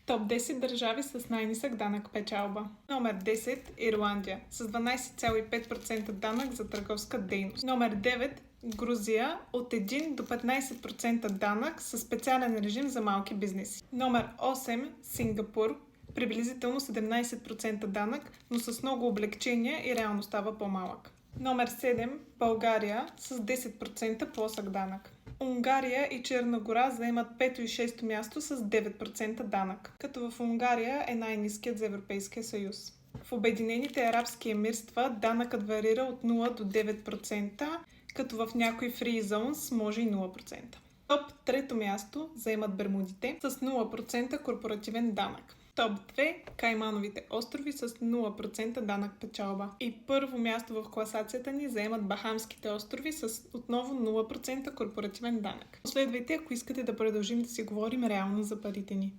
Топ 10 държави с най-нисък данък печалба. Номер 10 – Ирландия с 12,5% данък за търговска дейност. Номер 9 – Грузия от 1 до 15% данък със специален режим за малки бизнеси. Номер 8 – Сингапур, приблизително 17% данък, но с много облекчения и реално става по-малък. Номер 7 – България с 10% плосък данък. Унгария и Черна гора заемат 5 и 6 място с 9% данък, като в Унгария е най-ниският за Европейския съюз. В Обединените арабски емирства данъкът варира от 0 до 9%, като в някои free zones може и 0%. Топ 3 място заемат Бермудите с 0% корпоративен данък. Топ 2 – Каймановите острови с 0% данък печалба. И първо място в класацията ни заемат Бахамските острови с отново 0% корпоративен данък. Последвайте, ако искате да продължим да си говорим реално за парите ни.